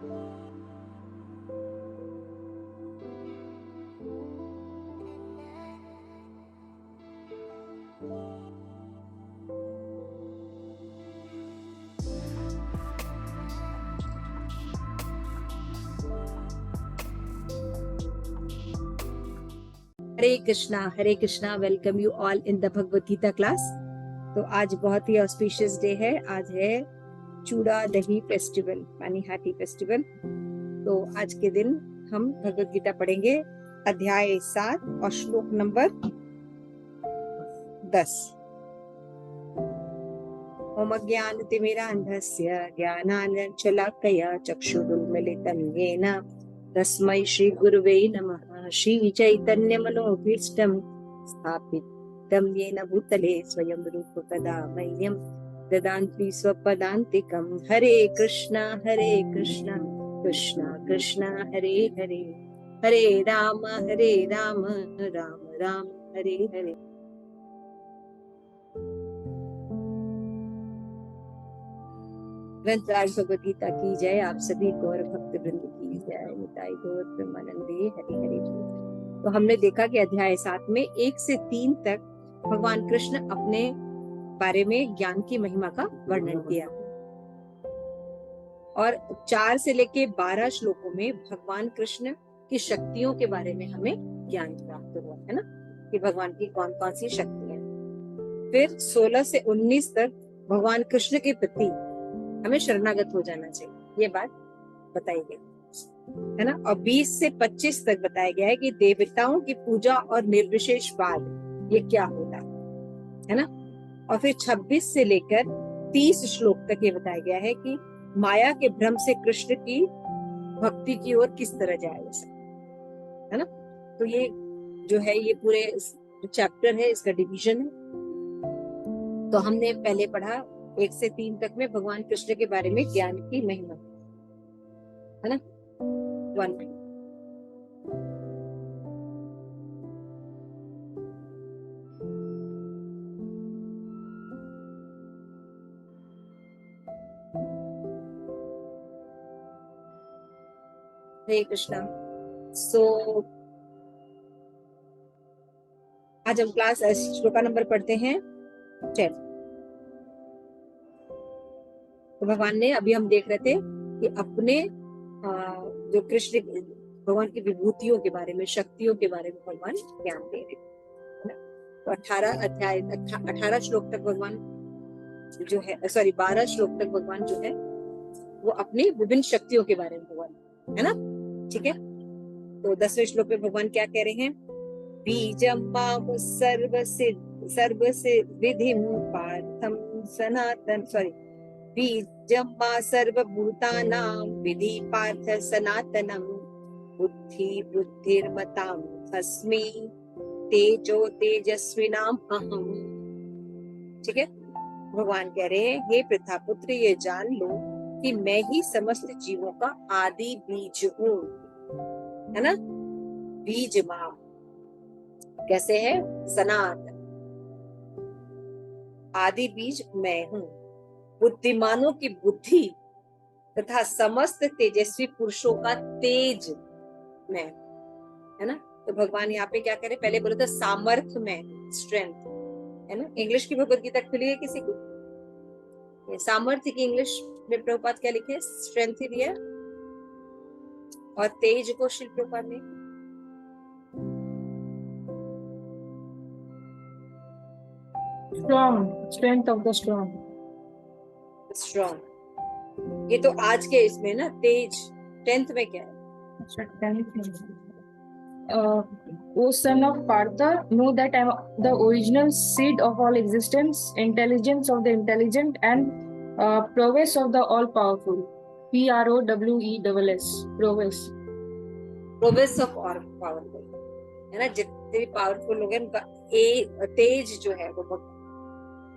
Hare Krishna, welcome you all in the Bhagavad Gita class. तो आज बहुत ही ऑस्पिशियस डे है। आज है चूड़ा दही फेस्टिवल, पानीहाटी फेस्टिवल। तो आज के दिन हम भगवत गीता पढ़ेंगे, अध्याय 7 और श्लोक नंबर 10। ओम अज्ञानतिमिरान्धस्य ज्ञानाञ्जनशलाकया चक्षुरुन्मीलितं येन तस्मै श्री गुरुवे नमः। श्री चैतन्य मनोभीष्टं स्थापितं येन भूतले स्वयं रूप कदा मह्यं ददान्ति स्वपदान्तिकं। हरे कृष्णा कृष्णा कृष्णा हरे हरे, हरे राम राम राम हरे हरे। ग्रंथराज भगवत गीता की जय। आप सभी गौर भक्त वृंद की जय। निताई गौर प्रेमानंदे हरि हरि। तो हमने देखा कि अध्याय 7 में 1 से 3 तक भगवान कृष्ण अपने बारे में ज्ञान की महिमा का वर्णन किया, और 4 से लेके 12 श्लोकों में भगवान कृष्ण की शक्तियों के बारे में हमें ज्ञान प्राप्त हुआ है ना, कि भगवान की कौन कौन सी शक्तियां। फिर 16 से 19 तक भगवान कृष्ण के प्रति हमें शरणागत हो जाना चाहिए, ये बात बताई गई है ना। और 20 से 25 तक बताया गया है कि देवताओं की पूजा और निर्विशेषवाद ये क्या होता है ना। और फिर 26 से लेकर 30 श्लोक तक ये बताया गया है कि माया के भ्रम से कृष्ण की भक्ति की ओर किस तरह जाया जा सकता है ना। तो ये जो है, ये पूरे चैप्टर है, इसका डिवीजन है। तो हमने पहले पढ़ा 1 से 3 तक में भगवान कृष्ण के बारे में ज्ञान की महिमा है ना। 1 हरे कृष्णा। सो आज हम क्लास श्लोका नंबर पढ़ते हैं 10। तो भगवान ने, अभी हम देख रहे थे कि अपने जो कृष्ण भगवान की विभूतियों के बारे में, शक्तियों के बारे में भगवान ज्ञान दे रहे हैं। तो 18 श्लोक तक भगवान जो है, 12 श्लोक तक भगवान जो है वो अपनी विभिन्न शक्तियों के बारे में भगवान है ना, ठीक है। तो 10वें श्लोक में भगवान क्या कह रहे हैं? बीजम माम सर्व से विधिम पार्थम सनातन, बीजम मा सर्वभूतानां विधि पार्थ सनातनम बुद्धिर्मतां अस्मि तेजो तेजस्विनाम अहम। ठीक है, भगवान कह रहे हैं, हे प्रथापुत्र, ये जान लो कि मैं ही समस्त जीवों का आदि बीज हूँ, है ना। बीज मां कैसे है? सनातन, आदि बीज मैं हूँ, बुद्धिमानों की बुद्धि तथा समस्त तेजस्वी पुरुषों का तेज मैं, है ना। तो भगवान यहाँ पे क्या करे? पहले बोले तो सामर्थ्य में, स्ट्रेंथ, है ना। इंग्लिश की भगवत गीता खुली है किसी की? सामर्थ्य की इंग्लिश में प्रभुपाद क्या लिखे? स्ट्रेंथ ही दिया। और तेज को श्री प्रभुपाद ने strong, strength of the strong, strong. ये तो आज के इसमें ना, तेज 10th में क्या है? O son of Partha, know that I am the original seed of all existence, intelligence of the intelligent, and prowess of the all-powerful. PROWESS, prowess. Prowess of और पावरफुल, है ना। जितने भी पावरफुल लोग हैं उनका तेज जो है वो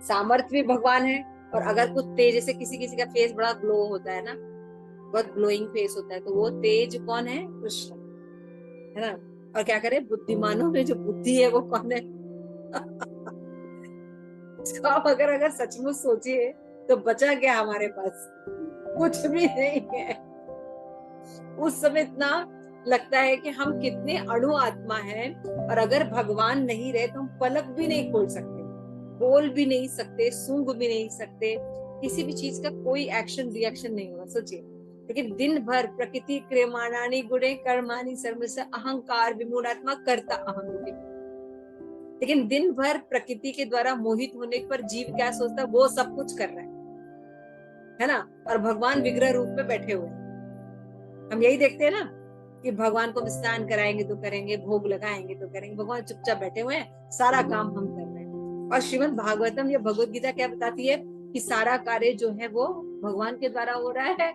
सामर्थ्य भी भगवान है। और अगर कुछ तेज, जैसे किसी किसी का फेस बड़ा ग्लो होता है ना, बहुत ग्लोइंग फेस होता है, तो वो तेज कौन है? कृष्ण, है ना। और क्या करे? बुद्धिमानों में जो बुद्धि है वो कौन है? तो आप अगर सचमुच सोचिए तो बचा क्या हमारे पास? कुछ भी नहीं है। उस समय इतना लगता है कि हम कितने अणु आत्मा हैं, और अगर भगवान नहीं रहे तो हम पलक भी नहीं खोल सकते, बोल भी नहीं सकते, सूंघ भी नहीं सकते, किसी भी चीज का कोई एक्शन रिएक्शन नहीं होगा। सोचिए, लेकिन दिन भर प्रकृति क्रियमाणानि गुणे कर्माणि सर्वस्य अहंकार विमूढ़ात्मा कर्ता अहम इति। लेकिन दिन भर प्रकृति के द्वारा मोहित होने पर जीव क्या सोचता है, वो सब कुछ कर रहा है ना, और भगवान विग्रह रूप में बैठे हुए हैं। हम यही देखते हैं ना कि भगवान को स्नान कराएंगे तो करेंगे, भोग लगाएंगे तो करेंगे, भगवान चुपचाप बैठे हुए हैं, सारा काम हम कर रहे हैं। और श्रीमद् भागवतम या भगवत गीता क्या बताती है कि सारा कार्य जो है वो भगवान के द्वारा हो रहा है,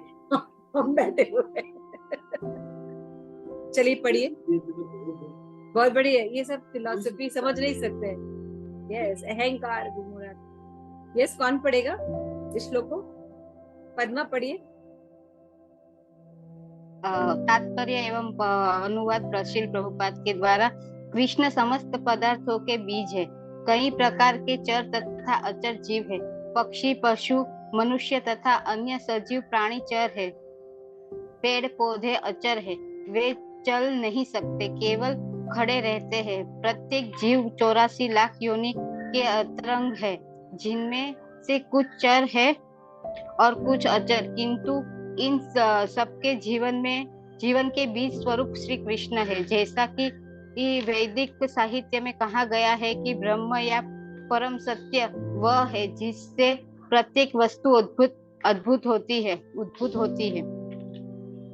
हम बैठे हुए हैं। चलिए पढ़िए, बहुत बढ़िया। ये सब फिलॉसफी समझ नहीं सकते। यस, अहंकार विमूढ़। यस, कौन पढ़ेगा इस श्लोक को? पद्मा पढ़िए। तात्पर्य एवं अनुवाद प्रशील प्रभुपाद के द्वारा। कृष्ण समस्त पदार्थों के बीज है। कई प्रकार के चर तथा अचर जीव है। पक्षी, पशु, मनुष्य तथा अन्य सजीव प्राणी चर है। पेड़ पौधे अचर है, वे चल नहीं सकते, केवल खड़े रहते हैं। प्रत्येक जीव 84 लाख योनि के अंतरंग है, जिनमें से कुछ चर है और कुछ अचर, किंतु इन सबके जीवन के बीज स्वरूप श्री कृष्ण है। जैसा कि वैदिक साहित्य में कहा गया है कि ब्रह्म या परम सत्य वह है जिससे प्रत्येक वस्तु उद्भूत होती है।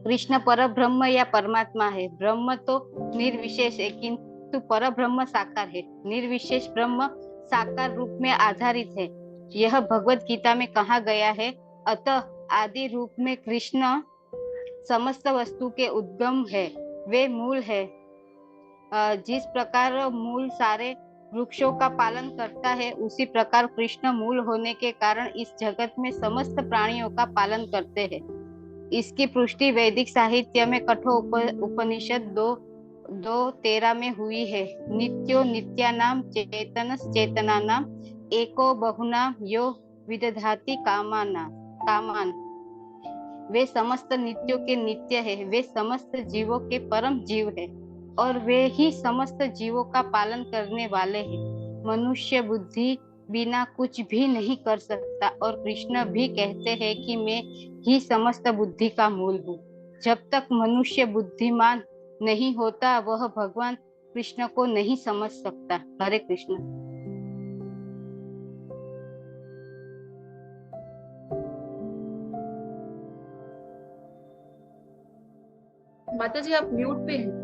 कृष्ण पर ब्रह्म या परमात्मा है। ब्रह्म तो निर्विशेष है, किंतु पर ब्रह्म साकार है। निर्विशेष ब्रह्म साकार रूप में आधारित है। यह भगवत गीता में कहा गया है। अतः आदि रूप में कृष्ण समस्त वस्तु के उद्गम है, वे मूल है। जिस प्रकार मूल सारे वृक्षों का पालन करता है, उसी प्रकार कृष्ण मूल होने के कारण इस जगत में समस्त प्राणियों का पालन करते हैं। इसकी पुष्टि वैदिक साहित्य में कठोर उपनिषद 2:13 में हुई है। नित्यो नित्यानाम चेतनस् चेतनानाम एको बहुनाम यो विदधाति कामान। वे समस्त नित्यों के नित्य है, वे समस्त जीवों के परम जीव है, और वे ही समस्त जीवों का पालन करने वाले हैं। मनुष्य बुद्धि बिना कुछ भी नहीं कर सकता, और कृष्ण भी कहते हैं कि मैं ही समस्त बुद्धि का मूल हूँ। जब तक मनुष्य बुद्धिमान नहीं होता, वह भगवान कृष्ण को नहीं समझ सकता। हरे कृष्ण। माता जी आप म्यूट पे हैं।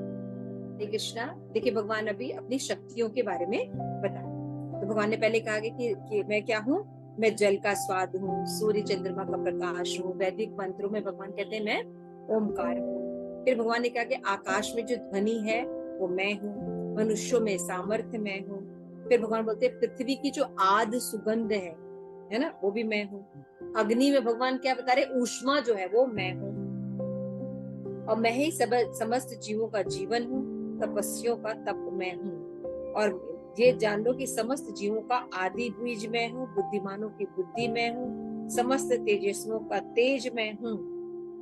कृष्णा, देखिए भगवान अभी अपनी शक्तियों के बारे में बताया। तो भगवान ने पहले कहा कि मैं क्या हूँ, मैं जल का स्वाद हूँ, सूर्य चंद्रमा का प्रकाश हूँ। वैदिक मंत्रों में भगवान कहते हैं मैं ओमकार हूँ। फिर भगवान ने कहा कि आकाश में जो ध्वनि है वो मैं हूँ, मनुष्यों में सामर्थ्य मैं हूँ। फिर भगवान बोलते हैं पृथ्वी की जो आद सुगंध है ना, वो भी मैं हूँ। अग्नि में भगवान क्या बता रहे, ऊष्मा जो है वो मैं हूँ, और मैं ही समस्त जीवों का जीवन हूँ, तपस्वियों का तप मैं हूँ। और ये जान लो कि समस्त जीवों का आदि बीज मैं हूँ, बुद्धिमानों की बुद्धि मैं हूँ, समस्त तेजस्वियों का तेज मैं हूँ।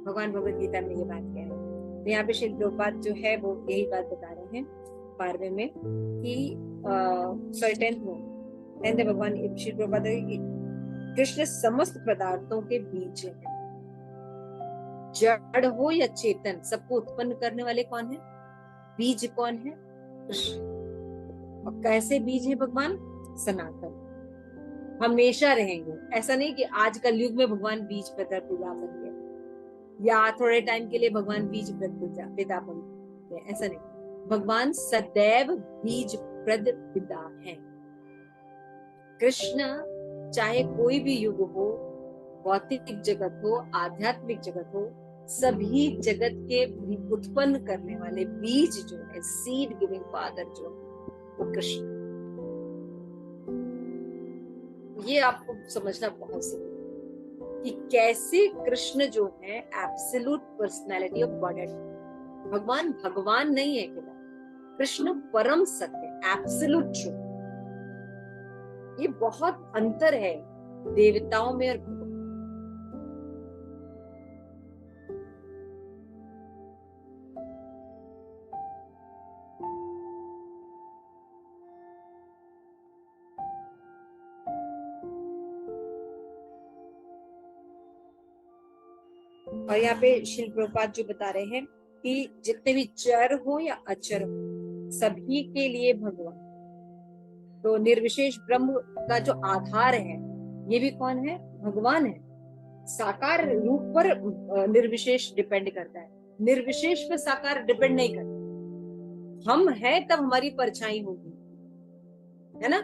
भगवान भगवत गीता में ये बात कह रहे हैं। तो यहाँ पे श्री प्रभुपाद जो है वो यही बात बता रहे हैं 12वें में कि सॉरी 10th में भगवान श्री प्रभुपाद कि कृष्ण समस्त पदार्थों के बीज है। जड़ हो या चेतन, सबको उत्पन्न करने वाले कौन है? बीज कौन है? कृष्ण। और कैसे बीज है भगवान? सनातन, हमेशा रहेंगे। ऐसा नहीं कि आज कल युग में भगवान बीज पिता बन गए, या थोड़े टाइम के लिए भगवान बीज पिता बन गए, ऐसा नहीं। भगवान सदैव बीज प्रद पिता है। कृष्ण चाहे कोई भी युग हो, भौतिक जगत हो, आध्यात्मिक जगत हो, सभी जगत के उत्पन्न करने वाले बीज जो है, सीड गिविंग फादर जो वो कृष्ण। ये आपको समझना बहुत जरूरी है कि कैसे कृष्ण जो है एब्सोल्यूट पर्सनालिटी ऑफ गॉडहेड। भगवान नहीं है केवल, कृष्ण परम सत्य, एब्सोल्यूट ट्रूथ। ये बहुत अंतर है देवताओं में और और यहाँ पे शिल प्रभुपाद जो बता रहे हैं कि जितने भी चर हो या अचर हो, सभी के लिए भगवान। तो निर्विशेष ब्रह्म का जो आधार है, ये भी कौन है? भगवान है। साकार रूप पर निर्विशेष डिपेंड करता है, निर्विशेष पे साकार डिपेंड नहीं करता। हम हैं तब हमारी परछाई होगी, है ना?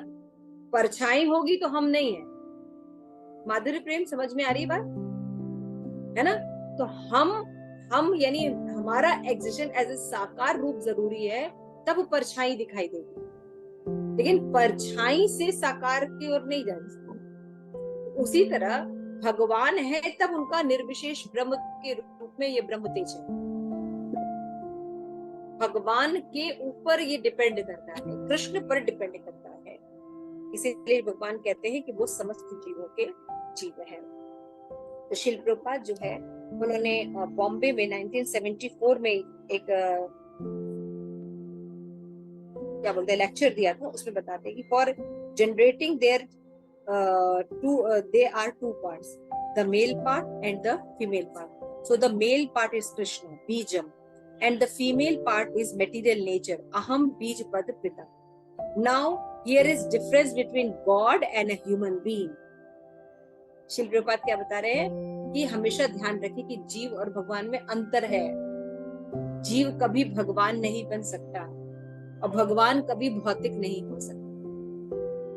परछाई होगी तो हम नहीं है। माधुर्य प्रेम समझ में आ रही बात, है ना? तो हम यानी हमारा एग्जिस्टेंस एज ए साकार रूप जरूरी है, तब परछाई दिखाई देगी। लेकिन परछाई से साकार की ओर नहीं जा सकती। उसी तरह भगवान है तब उनका निर्विशेष ब्रह्म के रूप में ये ब्रह्म तेज है। भगवान के ऊपर ये डिपेंड करता है, कृष्ण पर डिपेंड करता है। इसीलिए भगवान कहते हैं कि वो समस्त जीवों के जीव है। तो शिल प्रभुपाद जो है, उन्होंने बॉम्बे में 1974 में एक क्या बोलते हैं लेक्चर दिया था। उसमें बताते हैं कि for generating there they are two parts, the male part and the female part. So the male part is Krishna, Bijam, and the female part is material nature, Aham Bij Pad Pita. Now here is difference between God and a human being. शिल प्रभुपाद क्या बता रहे हैं कि हमेशा ध्यान रखिए कि जीव और भगवान में अंतर है। जीव कभी भगवान नहीं बन सकता और भगवान कभी भौतिक नहीं हो सकता,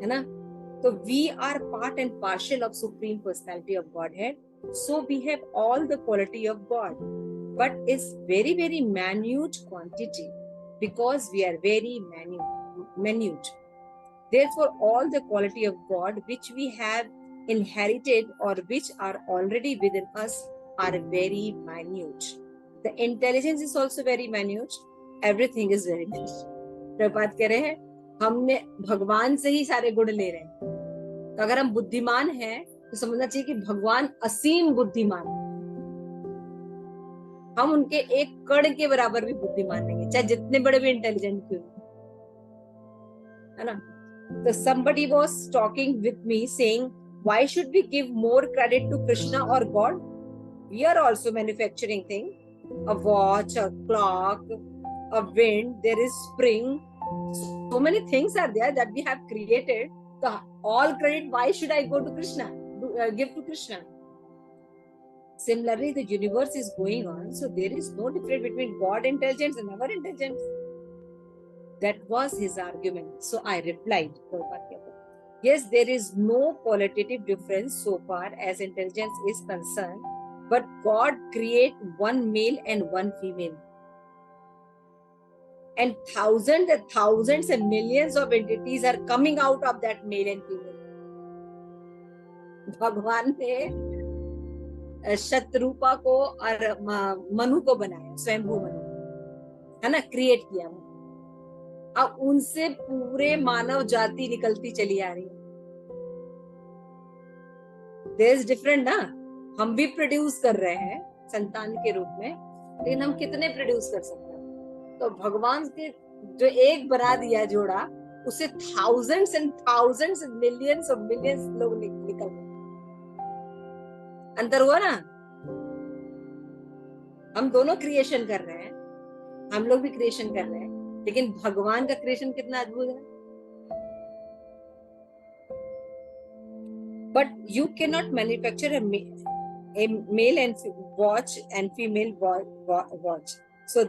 है ना? So we are part and parcel of Supreme Personality of Godhead. So we have all the quality of God, but it's very, very minute quantity because we are very minute. Therefore, all the quality of God which we have inherited or which are already within us are very minute. The intelligence is also very minute. Everything is very minute. Prabhupada कह रहे हैं हमने भगवान से ही सारे गुण ले रहे हैं। तो अगर हम बुद्धिमान हैं तो समझना चाहिए कि भगवान असीम बुद्धिमान, हम उनके एक कण के बराबर भी बुद्धिमान नहीं है, चाहे जितने बड़े भी इंटेलिजेंट क्यों, है ना? तो somebody was talking with me saying, why should we give more credit to Krishna or God? We are also manufacturing things, a watch, a clock, a wind, there is spring, so many things are there that we have created. So all credit, why should I go to Krishna, give to Krishna? Similarly, the universe is going on, so there is no difference between God intelligence and our intelligence. That was his argument. So I replied, yes, there is no qualitative difference so far as intelligence is concerned, but God create one male and one female. And thousands and millions of entities are coming out of that male and female. भगवान ने शत्रुपा को और मनु को बनाया, स्वयंभू मनु, है ना, create किया। अब उनसे पूरे मानव जाति निकलती चली आ रही है। देयर इज डिफरेंट ना, हम भी प्रोड्यूस कर रहे हैं संतान के रूप में, लेकिन हम कितने प्रोड्यूस कर सकते हैं? तो भगवान के जो एक बना दिया जोड़ा, उसे thousands and millions of millions लोग निकल गए। अंतर हुआ ना? हम दोनों क्रिएशन कर रहे हैं, हम लोग भी क्रिएशन कर रहे हैं, लेकिन भगवान का क्रिएशन कितना अद्भुत है। But you cannot manufacture a male and watch and female watch. So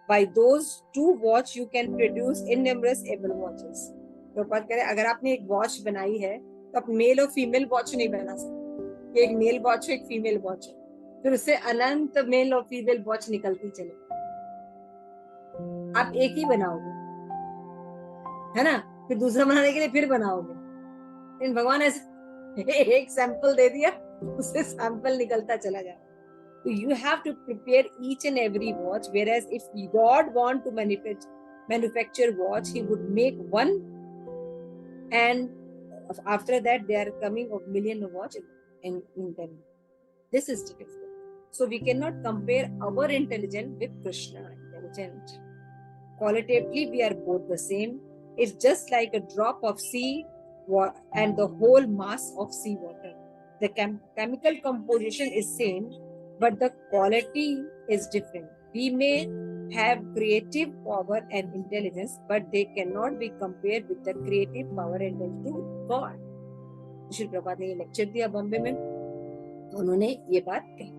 by those two watch you can produce innumerable watches. तो बात करें, अगर आपने एक वॉच बनाई है तो आप मेल और फीमेल वॉच नहीं बना सकते। एक मेल वॉच है, एक फीमेल वॉच है, फिर उससे अनंत मेल और फीमेल वॉच निकलती चले। आप एक ही बनाओगे, है ना, फिर दूसरा बनाने के लिए फिर बनाओगे। लेकिन भगवान ऐसे एक सैंपल दे दिया, उससे सैंपल निकलता चला जाए। So you have to prepare each and every watch, whereas if God want to manufacture watch, he would make one, and after that they are coming of million of watch in them. This is difficult. So we cannot compare our intelligence with Krishna intelligence. Qualitatively, we are both the same. It's just like a drop of sea and the whole mass of sea water. The chemical composition is same, but the quality is different. We may have creative power and intelligence, but they cannot be compared with the creative power and intelligence of God. Shri Prabhupada ने ये lecture दिया बॉम्बे में, तो उन्होंने ये बात कही,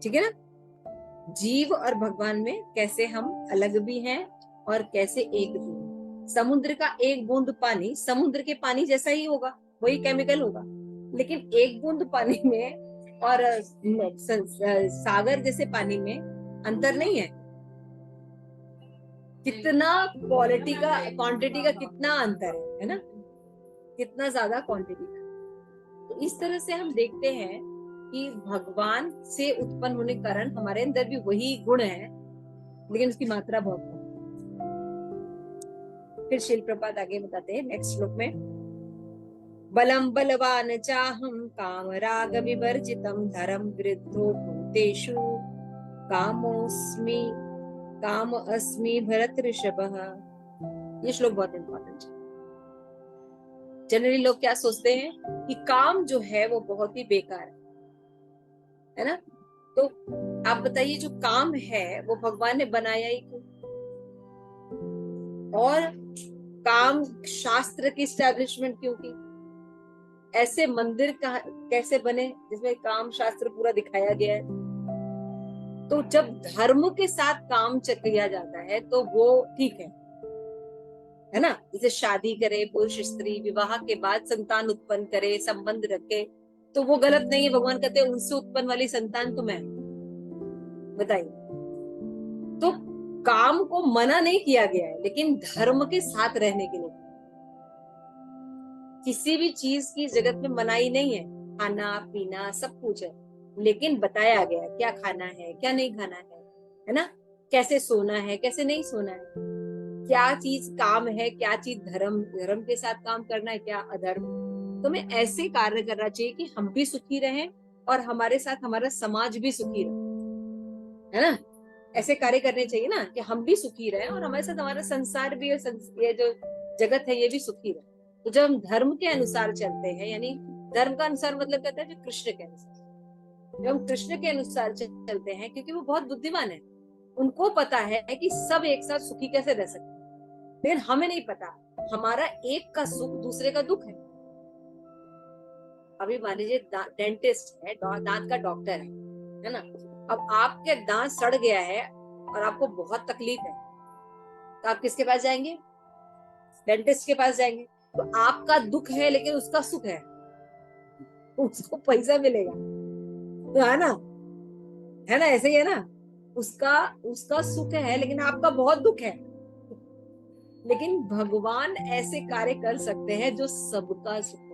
ठीक है ना। जीव और भगवान में कैसे हम अलग भी हैं और कैसे एक भी हैं। समुद्र का एक बूंद पानी समुद्र के पानी जैसा ही होगा, वही केमिकल होगा, लेकिन एक बूंद पानी में और सागर जैसे पानी में अंतर नहीं है। कितना क्वालिटी का, क्वांटिटी का कितना अंतर है ना, कितना ज्यादा क्वांटिटी का। तो इस तरह से हम देखते हैं कि भगवान से उत्पन्न होने के कारण हमारे अंदर भी वही गुण है, लेकिन उसकी मात्रा बहुत कम। फिर शिल प्रपात आगे बताते हैं नेक्स्ट श्लोक में, बलम बलवान चाहम काम राग विवर्जितम धर्म वृद्धो भूतेषु कामोस्मि काम अस्मि भरत ऋषभः। ये श्लोक बहुत इंपॉर्टेंट है। जनरली लोग क्या सोचते हैं कि काम जो है वो बहुत ही बेकार है ना। तो आप बताइए, जो काम है वो भगवान ने बनाया ही क्यों? और काम शास्त्र की स्टैब्लिशमेंट क्यों की? ऐसे मंदिर कैसे बने जिसमें काम शास्त्र पूरा दिखाया गया है? तो जब धर्म के साथ काम किया जाता है तो वो ठीक है ना। जैसे शादी करे पुरुष स्त्री, विवाह के बाद संतान उत्पन्न करे, संबंध रखे, तो वो गलत नहीं है। भगवान कहते हैं उनसे उत्पन्न वाली संतान तो मैं। बताइए, तो काम को मना नहीं किया गया है, लेकिन धर्म के साथ रहने के लिए। किसी भी चीज की जगत में मनाही नहीं है, खाना पीना सब कुछ है, लेकिन बताया गया है क्या खाना है क्या नहीं खाना है ना, कैसे सोना है कैसे नहीं सोना है, क्या चीज काम है क्या चीज धर्म के साथ काम करना है, क्या अधर्म। तो हमें ऐसे कार्य करना चाहिए कि हम भी सुखी रहें और हमारे साथ हमारा समाज भी सुखी रहे, है ना। ऐसे कार्य करने चाहिए ना कि हम भी सुखी रहें और हमारे साथ हमारा संसार भी, ये जो जगत है ये भी सुखी रहे। तो जब हम धर्म के अनुसार चलते हैं, यानी धर्म का अनुसार मतलब कहता है जो कृष्ण के अनुसार, जब हम कृष्ण के अनुसार चलते हैं, क्योंकि वो बहुत बुद्धिमान है, उनको पता है कि सब एक साथ सुखी कैसे रह सकते, लेकिन हमें नहीं पता हमारा एक का सुख दूसरे का दुख है। अभी मान लीजिए डेंटिस्ट है, दांत का डॉक्टर है ना। अब आपके दांत सड़ गया है और आपको बहुत तकलीफ है, तो आप किसके पास जाएंगे? डेंटिस्ट के पास जाएंगे। तो आपका दुख है लेकिन उसका सुख है, उसको पैसा मिलेगा, तो है ना, ऐसे ही है ना। उसका सुख है लेकिन आपका बहुत दुख है। लेकिन भगवान ऐसे कार्य कर सकते हैं जो सबका सुख हो,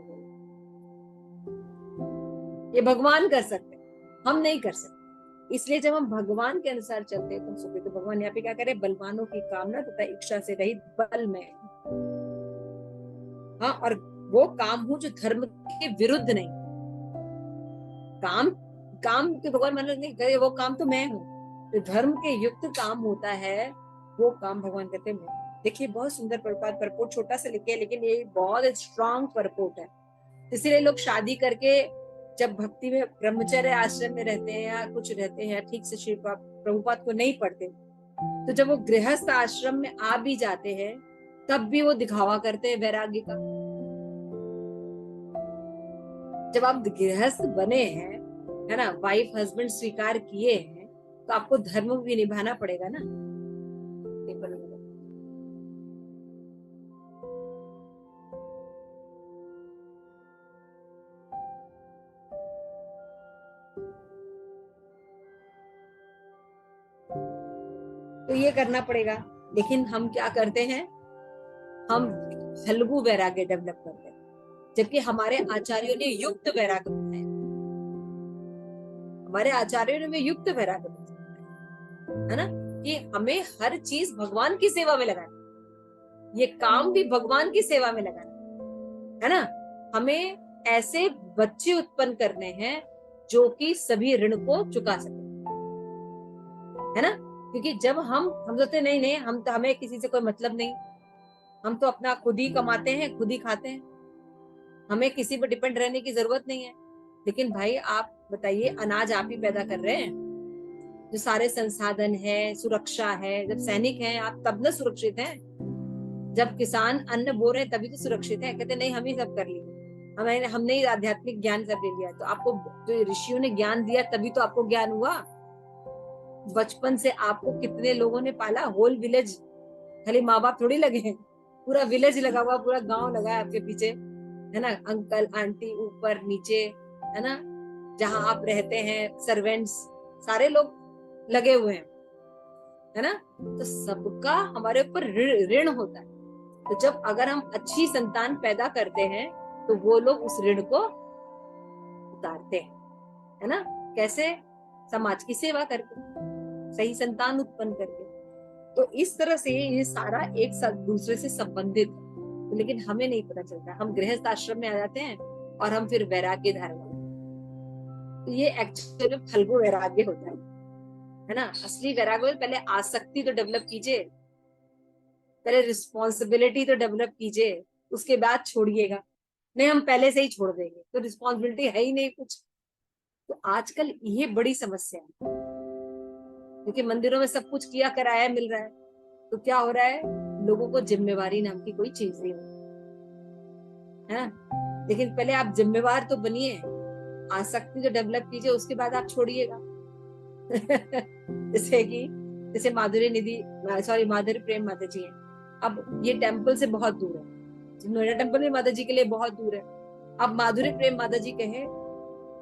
ये भगवान कर सकते हैं, हम नहीं कर सकते। इसलिए जब हम भगवान के अनुसार चलते हैं तो सुखी। तो भगवान यहाँ पे क्या करे, बलवानों की कामना तथा इच्छा से रहित बल में, हाँ, और वो काम हो जो धर्म के विरुद्ध नहीं। काम के भगवान मतलब नहीं करे, वो काम तो मैं हूँ। तो धर्म के युक्त काम होता है, वो काम भगवान कहते हैं। देखिए बहुत सुंदर परपोर्ट छोटा सा लिखे, लेकिन ये बहुत स्ट्रांग परपोर्ट है। इसीलिए लोग शादी करके जब भक्ति में ब्रह्मचर्य आश्रम में रहते हैं या कुछ रहते हैं, ठीक से श्री प्रभुपाद को नहीं पढ़ते, तो जब वो गृहस्थ आश्रम में आ भी जाते हैं तब भी वो दिखावा करते हैं वैराग्य का। जब आप गृहस्थ बने हैं, है ना, वाइफ हस्बैंड स्वीकार किए हैं, तो आपको धर्म भी निभाना पड़ेगा ना। तो ये करना पड़ेगा। लेकिन हम क्या करते हैं, हम हलगू वैराग्य डेवलप करते हैं, जबकि हमारे आचार्यों ने युक्त वैराग्य बताया। हमारे आचार्यों ने युक्त वैराग्य बताया, है ना, कि हमें हर चीज भगवान की सेवा में लगाना, ये काम भी भगवान की सेवा में लगाना, है ना। हमें ऐसे बच्चे उत्पन्न करने हैं जो कि सभी ऋण को चुका सके, है ना। क्योंकि जब हम सोचते नहीं हम तो, हमें किसी से कोई मतलब नहीं, हम तो अपना खुद ही कमाते हैं खुद ही खाते हैं, हमें किसी पर डिपेंड रहने की जरूरत नहीं है, लेकिन भाई आप बताइए, अनाज आप ही पैदा कर रहे हैं, जो सारे संसाधन है, सुरक्षा है। जब सैनिक हैं आप तब न सुरक्षित हैं, जब किसान अन्न बो रहे हैं तभी तो सुरक्षित है। कहते नहीं हम ही सब कर लिए, हमने ही आध्यात्मिक ज्ञान सब ले लिया। तो आपको जो ऋषियों ने ज्ञान दिया तभी तो आपको ज्ञान हुआ। बचपन से आपको कितने लोगों ने पाला, होल विलेज, खाली माँ बाप थोड़ी लगे हैं, पूरा विलेज लगा हुआ, पूरा गांव लगा है आपके पीछे, है ना, अंकल आंटी ऊपर नीचे, है ना, जहां आप रहते हैं सर्वेंट्स, सारे लोग लगे हुए हैं, है ना। तो सबका हमारे ऊपर ऋण होता है। तो जब अगर हम अच्छी संतान पैदा करते हैं तो वो लोग उस ऋण को उतारते हैं, है ना। कैसे? समाज की सेवा करके, सही संतान उत्पन्न करके। तो इस तरह से ये सारा एक साथ दूसरे से संबंधित है, लेकिन हमें नहीं पता चलता। हम गृहस्थ आश्रम में आ जाते हैं और हम फिर वैराग्य धारण करते हैं। तो ये एक्चुअली फल्गु वैराग्य होता है ना। असली वैराग्य पहले आसक्ति तो डेवलप कीजिए, पहले रिस्पॉन्सिबिलिटी तो डेवलप कीजिए, उसके बाद छोड़िएगा। नहीं हम पहले से ही छोड़ देंगे तो रिस्पॉन्सिबिलिटी है ही नहीं कुछ। तो आजकल ये बड़ी समस्या है, क्योंकि मंदिरों में सब कुछ किया कराया मिल रहा है, तो क्या हो रहा है, लोगों को जिम्मेवारी नाम की कोई चीज नहीं है ना। लेकिन पहले आप जिम्मेवार तो बनिए, आसक्ति तो डेवलप कीजिए, उसके बाद आप छोड़िएगा। जैसे माधुरी निधि, सॉरी माधुरी प्रेम माता जी है, अब ये टेम्पल से बहुत दूर है, नोएडा टेम्पल भी माता जी के लिए बहुत दूर है। अब माधुरी प्रेम माता जी कहे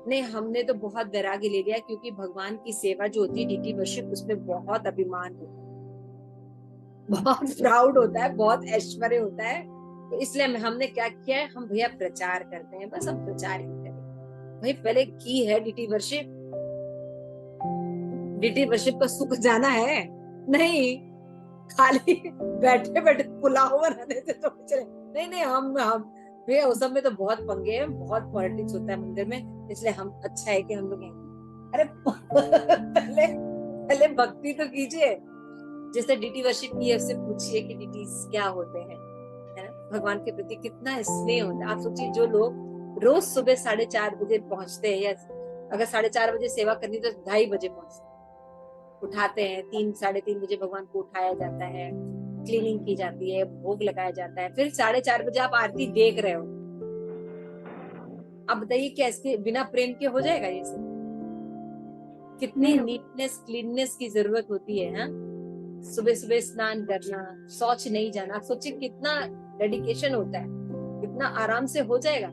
नहीं हमने तो बहुत वैराग्य ले लिया, क्योंकि भगवान की सेवा जो होती है डीटी वर्शिप, उसमें बहुत अभिमान होता है, बहुत प्राउड होता है, बहुत ऐश्वर्य होता है। तो इसलिए हमने क्या किया है, हम भैया प्रचार करते हैं, बस हम प्रचार ही करें। भाई पहले की है डीटी वर्शिप, डीटी वर्शिप का सुख जाना है नहीं, खाली बैठे बैठे पुलाव बनाने से तो चले नहीं। नहीं हम भैया उस सब में तो बहुत पंगे हैं, बहुत पॉलिटिक्स होता है मंदिर में, इसलिए हम अच्छा है कि हम लोग अरे पहले भक्ति तो कीजिए। जैसे डीटी वर्शिप की उससे पूछिए कि डीटी क्या होते हैं, है ना, भगवान के प्रति कितना स्नेह होता है। आप सोचिए जो लोग रोज सुबह 4:30 बजे पहुंचते हैं, या अगर 4:30 बजे सेवा करनी तो 2:30 बजे पहुंचते, उठाते हैं 3-3:30 बजे भगवान को उठाया जाता है, क्लीनिंग की जाती है, भोग लगाया जाता है, फिर 4:30 बजे आप आरती देख रहे हो। अब बताइए क्या इसके बिना प्रेम के हो जाएगा ये सब? कितनी नीटनेस क्लीननेस की जरूरत होती है। हाँ, सुबह सुबह स्नान करना, शौच नहीं जाना, सोचिए कितना डेडिकेशन होता है, कितना आराम से हो जाएगा,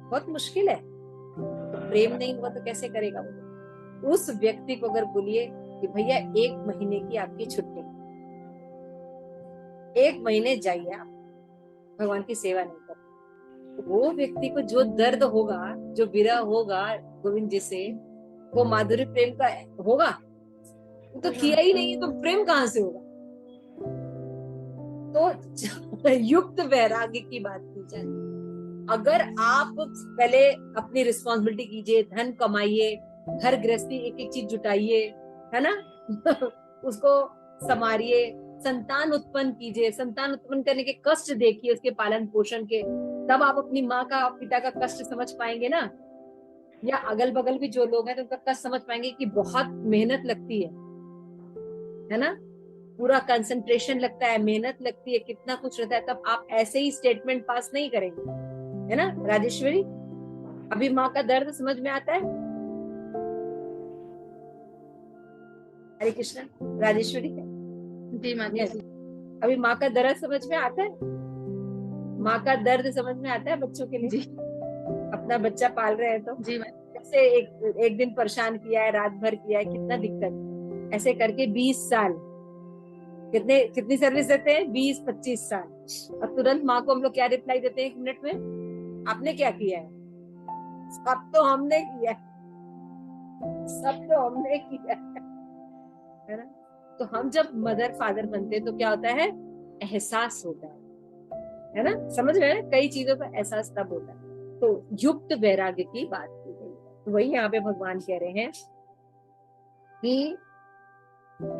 बहुत मुश्किल है। तो प्रेम नहीं हुआ तो कैसे करेगा वो? उस व्यक्ति को अगर बोलिए कि भैया 1 महीने की आपकी छुट्टी, 1 महीने जाइए आप, भगवान की सेवा नहीं कर, वो व्यक्ति को जो दर्द होगा, जो विरह होगा गोविंद जी से, वो माधुरी प्रेम का होगा? वो तो किया ही नहीं, तो प्रेम कहाँ से होगा? तो युक्त वैराग्य की बात की जाए, अगर आप पहले अपनी रिस्पॉन्सिबिलिटी कीजिए, धन कमाइए, घर गृहस्थी एक एक चीज जुटाइए, है ना, उसको संवारिए, संतान उत्पन्न कीजिए, संतान उत्पन्न करने के कष्ट देखिए, उसके पालन पोषण के, तब आप अपनी माँ का पिता का कष्ट समझ पाएंगे ना। या अगल बगल भी जो लोग हैं तो उनका कष्ट समझ पाएंगे कि बहुत मेहनत लगती है ना, पूरा कंसंट्रेशन लगता है, मेहनत लगती है, कितना कुछ रहता है। तब आप ऐसे ही स्टेटमेंट पास नहीं करेंगे, है ना राजेश्वरी? अभी माँ का दर्द समझ में आता है? हरे कृष्ण राजेश्वरी जी माता जी। अभी माँ का दर्द समझ में आता है? माँ का दर्द समझ में आता है बच्चों के लिए? जी। अपना बच्चा पाल रहे हैं तो जी ऐसे एक दिन परेशान किया है, रात भर किया है, कितना दिक्कत, ऐसे करके 20 साल, कितनी सर्विस देते हैं? 20-25 साल। और तुरंत माँ को हम लोग क्या रिप्लाई देते हैं 1 मिनट में? आपने क्या किया है? सब तो हमने किया है, सब तो हमने किया है ना। तो हम जब मदर फादर बनते हैं तो क्या होता है? एहसास होता है ना, समझ रहे हैं? कई चीजों का एहसास तब होता है। तो युक्त वैराग्य की बात की गई है। तो वही यहाँ पे भगवान कह रहे हैं कि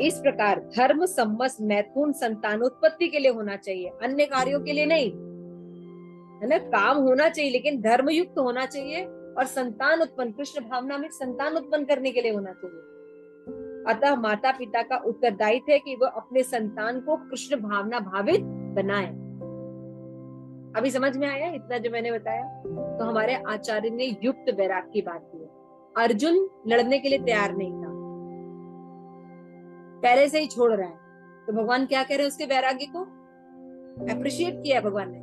इस प्रकार धर्म सम्मत मैथुन संतानोत्पत्ति के लिए होना चाहिए, अन्य कार्यों के लिए नहीं, है ना। काम होना चाहिए लेकिन धर्म युक्त होना चाहिए और संतान उत्पन्न, कृष्ण भावना में संतान उत्पन्न करने के लिए होना चाहिए। अतः माता पिता का उत्तरदायित्व है कि वो अपने संतान को कृष्ण भावना भावित बनाए। अभी समझ में आया इतना जो मैंने बताया? तो हमारे आचार्य ने युक्त वैराग की बात की है। अर्जुन लड़ने के लिए तैयार नहीं था, पहले से ही छोड़ रहा है, तो भगवान क्या कह रहे हैं? उसके वैराग्य को अप्रिशिएट किया भगवान ने,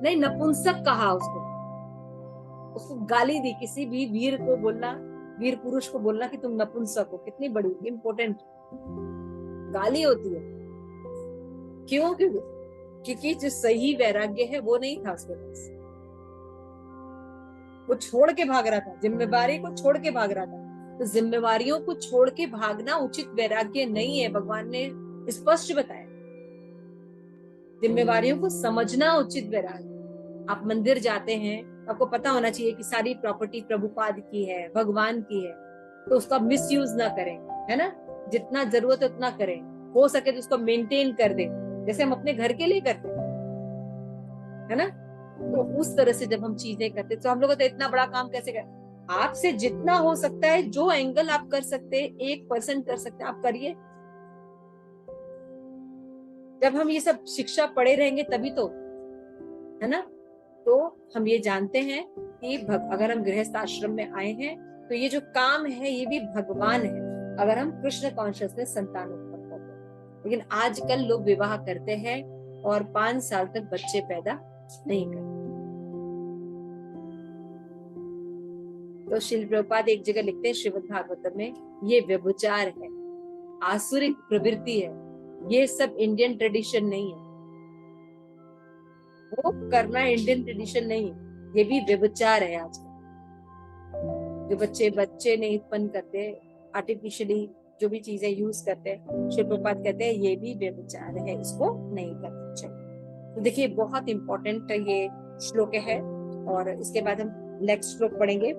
नहीं नपुंसक कहा उसको गाली दी। किसी भी वीर को बोलना, वीर पुरुष को बोलना कि तुम नपुंसक हो, कितनी बड़ी इंपॉर्टेंट गाली होती है। क्यों? क्योंकि जो सही वैराग्य है वो नहीं था उसके पास, वो छोड़ के भाग रहा था, जिम्मेवारी को छोड़ के भाग रहा था। तो जिम्मेवारियों को छोड़ के भागना उचित वैराग्य नहीं है, भगवान ने स्पष्ट बताया। जिम्मेवारियों को समझना उचित वैराग्य। आप मंदिर जाते हैं, आपको पता होना चाहिए कि सारी प्रॉपर्टी प्रभुपाद की है, भगवान की है, तो उसका मिसयूज ना करें, है ना? जितना जरूरत है उतना करें, हो सके तो उसको मेंटेन कर दें, जैसे हम अपने घर के लिए करते हैं, है ना? तो उस तरह से जब हम चीजें करते तो हम लोग तो इतना बड़ा काम कैसे करें? आपसे जितना हो सकता है, जो एंगल आप कर सकते हैं, 1% कर सकते हैं, आप करिए। जब हम ये सब शिक्षा पढ़े रहेंगे तभी तो, है ना? तो हम ये जानते हैं कि अगर हम गृहस्थ आश्रम में आए हैं तो ये जो काम है ये भी भगवान है, अगर हम कृष्ण कॉन्शियसनेस संतान उत्पन्न करते हैं। लेकिन आजकल लोग विवाह करते हैं और 5 साल तक बच्चे पैदा नहीं करते। तो श्रील प्रभुपाद एक जगह लिखते हैं श्रीमद् भागवतम में, ये व्यभिचार है, आसुरिक प्रवृत्ति है, ये सब इंडियन ट्रेडिशन नहीं है। वो करना इंडियन ट्रेडिशन नहीं, ये भी व्यभिचार है। आजकल जो बच्चे नहीं उत्पन्न करते, आर्टिफिशियली जो भी चीजें यूज करते हैं, श्री प्रभुपाद कहते हैं ये भी व्यभिचार है, इसको नहीं करना चाहिए। तो देखिए बहुत इंपॉर्टेंट ये श्लोक है। और इसके बाद हम नेक्स्ट श्लोक पढ़ेंगे।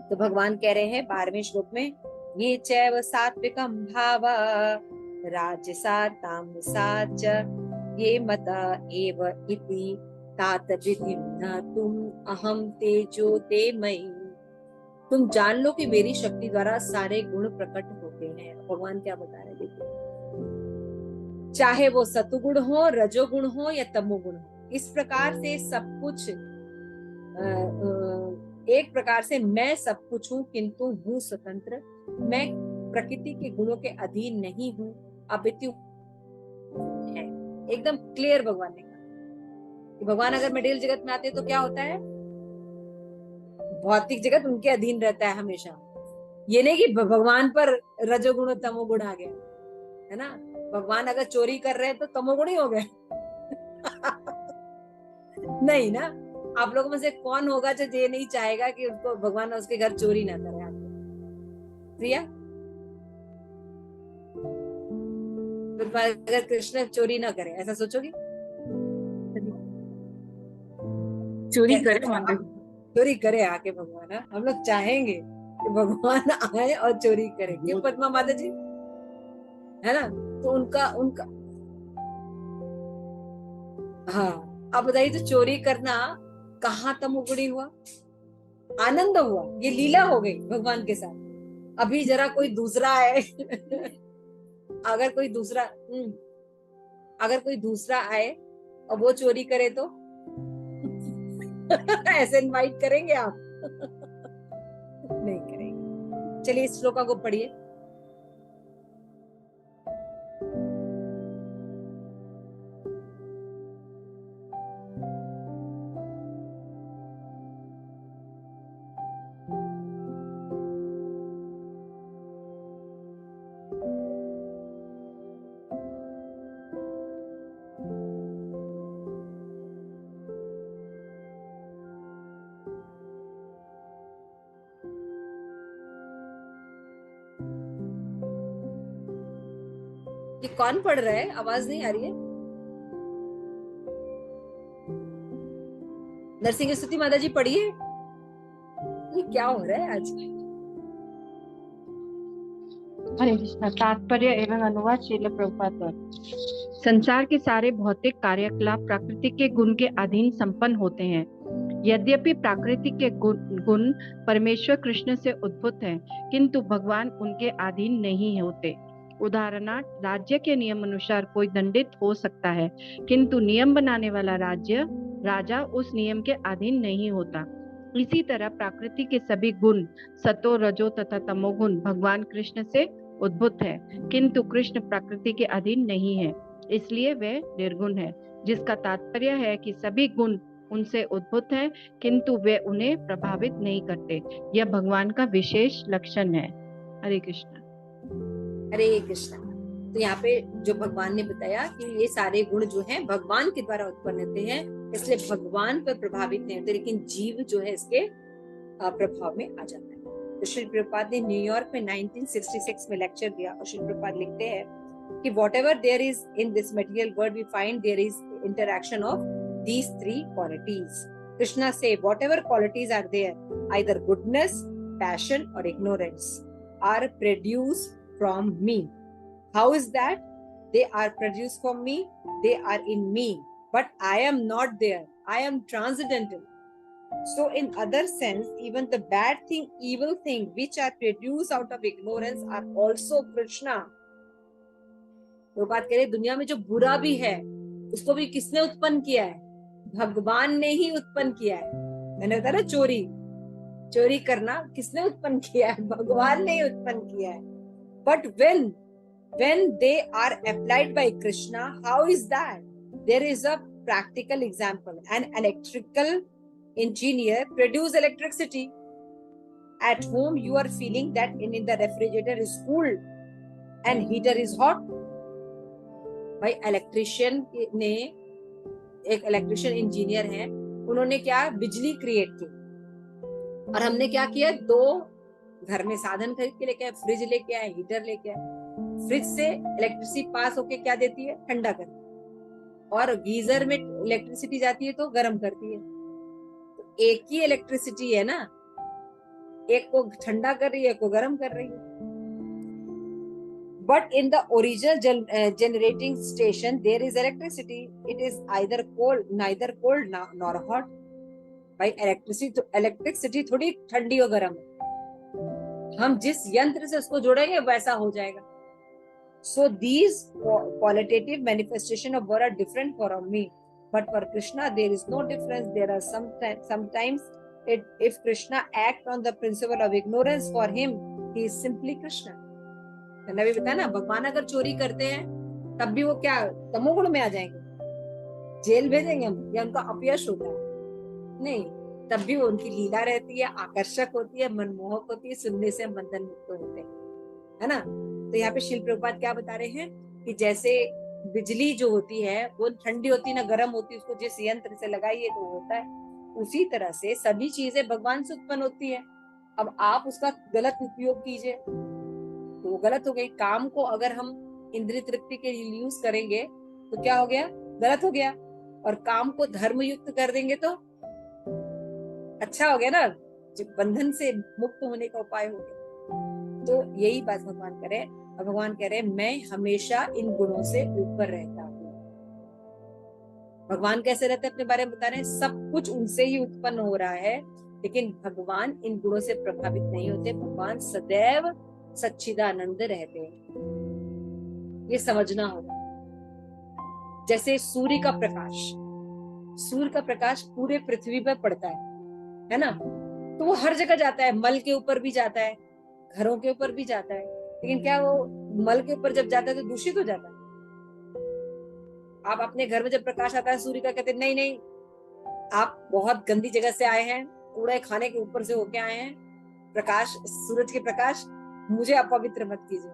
तो भगवान कह रहे हैं 12वें श्लोक में, ये चैव सात्विकम भाव राजसा तामसा च ये मत एव इति तात विधिं न तुम अहम तेजो ते मयि। तुम जान लो कि मेरी शक्ति द्वारा सारे गुण प्रकट होते हैं। भगवान क्या बता रहे? देखो, चाहे वो सतुगुण हो, रजोगुण हो या तमोगुण हो, इस प्रकार से सब कुछ एक प्रकार से मैं सब कुछ हूँ, किंतु हूँ स्वतंत्र। मैं प्रकृति के गुणों के अधीन नहीं हूँ, अपितु है। एकदम क्लियर भगवान ने कहा कि भगवान अगर मटेरियल जगत में आते हैं तो क्या होता है? भौतिक जगत उनके अधीन रहता है हमेशा। ये नहीं कि भगवान पर रजोगुण और तमोगुण आ गया, है ना? भगवान अगर चोरी कर रहे हैं तो तमोगुण ही हो गए। नहीं ना? आप लोगों में से कौन होगा जो ये नहीं चाहेगा कि उसको भगवान उसके घर चोरी ना करे? प्रिया, अगर कृष्ण चोरी ना करे, ऐसा सोचोगी? चोरी करे, चोरी करे आके भगवान। हम लोग चाहेंगे कि भगवान आए और चोरी करे। क्यों पद्मा माता जी, है ना? तो उनका हाँ, आप बताइए, तो चोरी करना कहाँ तमोगुणी हुआ? आनंद हुआ, ये लीला हो गई भगवान के साथ। अभी जरा कोई दूसरा है अगर कोई दूसरा आए और वो चोरी करे तो ऐसे इनवाइट करेंगे आप? नहीं करेंगे। चलिए इस श्लोका को पढ़िए। ये कौन पढ़ रहा है? आवाज नहीं आ रही है। नरसिंह स्तुति माता जी पढ़िए। ये क्या हो रहा है आज? हरे कृष्णा। तात्पर्य एवं अनुवाद श्रील प्रभुपाद द्वारा। संसार के सारे भौतिक कार्यकलाप प्रकृति के गुण के अधीन संपन्न होते हैं। यद्यपि प्राकृतिक के गुण परमेश्वर कृष्ण से उद्भूत हैं, किंतु भगवान उनके अधीन नहीं होते। उदाहरणार्थ, राज्य के नियम अनुसार कोई दंडित हो सकता है, किंतु नियम बनाने वाला राजा उस नियम के अधीन नहीं होता। इसी तरह प्रकृति के सभी गुण, सतो, रजो तथा तमोगुण, भगवान कृष्ण से उद्भूत है, किंतु कृष्ण प्रकृति के अधीन नहीं है, इसलिए वे निर्गुण है। जिसका तात्पर्य है कि सभी गुण उनसे उद्भूत है, किंतु वे उन्हें प्रभावित नहीं करते। यह भगवान का विशेष लक्षण है। हरे कृष्ण। हरे कृष्ण। तो यहाँ पे जो भगवान ने बताया कि ये सारे गुण जो हैं भगवान के द्वारा उत्पन्न होते हैं, इसलिए भगवान पर प्रभावित नहीं होते, लेकिन जीव जो है इसके प्रभाव में आ जाता है। तो श्री प्रभुपाद ने न्यूयॉर्क में 1966 में लेक्चर दिया और श्री प्रभुपाद लिखते हैं कि whatever there is in this material world we find there is interaction of these three qualities. Krishna say whatever qualities are there, either goodness, passion or ignorance, are produced from me. How is that? They are produced from me, they are in me, but I am not there, I am transcendental. So in other sense, even the bad thing, evil thing which are produced out of ignorance are also Krishna. वो बात कह रहे, दुनिया में जो बुरा भी है उसको भी किसने उत्पन्न किया है? भगवान ने ही उत्पन्न किया है। मैंने बताया ना, चोरी करना किसने उत्पन्न किया है? भगवान ने ही उत्पन्न किया है। But when they are applied by Krishna, how is that? There is a practical example. An electrical engineer produce electricity. At home you are feeling that in the refrigerator is cool and heater is hot. भाई electrician ने, एक electrician engineer है, उन्होंने क्या बिजली create की, और हमने क्या किया, दो घर में साधन खरीद के लेके आए, फ्रिज लेके आए, हीटर लेके आए। फ्रिज से इलेक्ट्रिसिटी पास होके क्या देती है? ठंडा करती है। और गीजर में इलेक्ट्रिसिटी जाती है तो गर्म करती है। तो एक ही इलेक्ट्रिसिटी है ना, एक को ठंडा कर रही है, एक को गर्म कर रही है। But in the original generating station there is electricity. It is neither cold nor hot. भाई इलेक्ट्रिसिटी थोड़ी ठंडी और गर्म, हम जिस यंत्र से उसको जोड़ेंगे वैसा हो जाएगा। So these qualitative manifestation of God are different from me, but for Krishna there is no difference. There are sometimes if Krishna act on the principle of ignorance, for him he is simply Krishna. मैंने भी बताया ना, भगवान अगर चोरी करते हैं तब भी वो क्या तमोगुण में आ जाएंगे, जेल भेजेंगे हम, या उनका अपयश होता है? नहीं, तब भी वो उनकी लीला रहती है, आकर्षक होती है, मनमोहक होती है, सुनने से हम बंधन मुक्त होते हैं, है ना। तो यहाँ पे श्रील प्रभुपाद क्या बता रहे हैं कि जैसे बिजली जो होती है वो ठंडी होती ना गर्म होती, उसको जिस यंत्र से लगाइए तो होता है, उसी तरह से सभी चीजें भगवान से उत्पन्न होती है। अब आप उसका गलत उपयोग कीजिए तो वो गलत हो गई। काम को अगर हम इंद्रिय तृप्ति के लिए यूज करेंगे तो क्या हो गया? गलत हो गया। और काम को धर्म युक्त कर देंगे तो अच्छा हो गया ना, बंधन से मुक्त होने का उपाय हो गया। तो यही बात भगवान करे, और भगवान कह रहे मैं हमेशा इन गुणों से ऊपर रहता हूँ। भगवान कैसे रहते अपने बारे में बता रहे हैं, सब कुछ उनसे ही उत्पन्न हो रहा है, लेकिन भगवान इन गुणों से प्रभावित नहीं होते। भगवान सदैव सच्चिदानंद रहते हैं, ये समझना होगा। जैसे सूर्य का प्रकाश पूरे पृथ्वी पर पड़ता है ना, तो वो हर जगह जाता है, मल के ऊपर भी जाता है, घरों के ऊपर भी जाता है, लेकिन क्या वो मल के ऊपर जब जाता है तो दूषित हो जाता है? आप अपने घर में जब प्रकाश आता है सूर्य का, कहते नहीं नहीं आप बहुत गंदी जगह से आए हैं, कूड़े खाने के ऊपर से होके आए हैं, प्रकाश, सूरज के प्रकाश, मुझे अपवित्र मत कीजिए,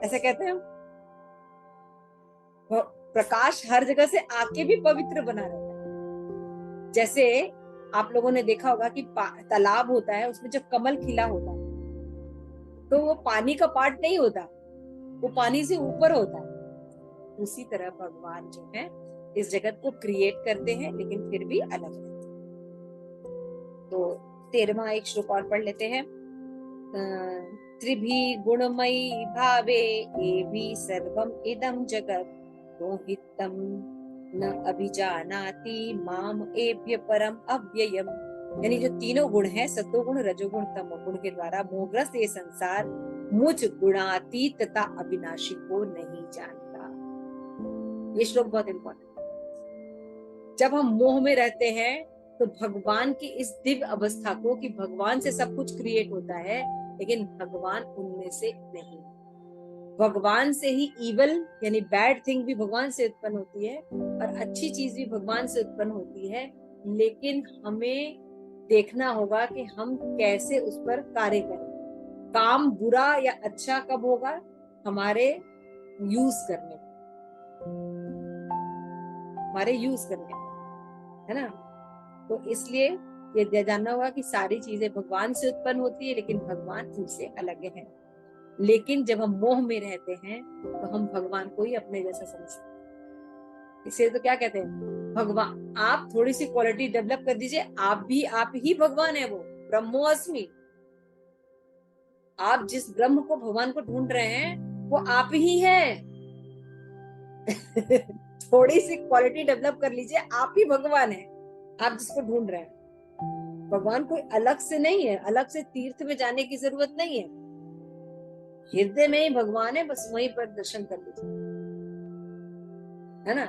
ऐसे कहते हैं हम। प्रकाश हर जगह से आके भी पवित्र बना रहता है। जैसे आप लोगों ने देखा होगा कि तालाब होता है, उसमें जब कमल खिला होता है तो वो पानी का पार्ट नहीं होता, वो पानी से ऊपर होता है। उसी तरह भगवान जो है इस जगत को क्रिएट करते हैं लेकिन फिर भी अलग रहते हैं। तो 13वां एक श्लोक और पढ़ लेते हैं। त्रिभी गुणमयी भावे एवी सर्वम इदम जगत मोहितम न अभिजानाति माम एभ्य परम अव्ययम। यानी जो तीनों गुण हैं, सत्वगुण, रजोगुण, तमोगुण के द्वारा मोहग्रस्त ये संसार मुझ गुणातीत तथा अविनाशी को नहीं जानता। ये श्लोक बहुत इंपॉर्टेंट। जब हम मोह में रहते हैं तो भगवान की इस दिव्य अवस्था को, कि भगवान से सब कुछ क्रिएट होता है लेकिन भगवान उनमें से नहीं। भगवान से ही इवल यानी बैड थिंग भी भगवान से उत्पन्न होती है और अच्छी चीज भी भगवान से उत्पन्न होती है, लेकिन हमें देखना होगा कि हम कैसे उस पर कार्य करें। काम बुरा या अच्छा कब होगा? हमारे यूज करने, हमारे यूज करने, है ना। तो इसलिए ये जानना होगा कि सारी चीजें भगवान से उत्पन्न होती है लेकिन भगवान उनसे अलग है। लेकिन जब हम मोह में रहते हैं तो हम भगवान को ही अपने जैसा समझते हैं। इसलिए तो क्या कहते हैं, भगवान, आप थोड़ी सी क्वालिटी डेवलप कर दीजिए, आप ही भगवान है। वो ब्रह्मोस्मि। आप जिस ब्रह्म को, भगवान को ढूंढ रहे हैं वो आप ही है। थोड़ी सी क्वालिटी डेवलप कर लीजिए, आप ही भगवान है, आप जिसको ढूंढ रहे हैं। भगवान कोई अलग से नहीं है, अलग से तीर्थ में जाने की जरूरत नहीं है। हृदय में ही भगवान है, बस वहीं पर दर्शन कर लीजिए, है ना।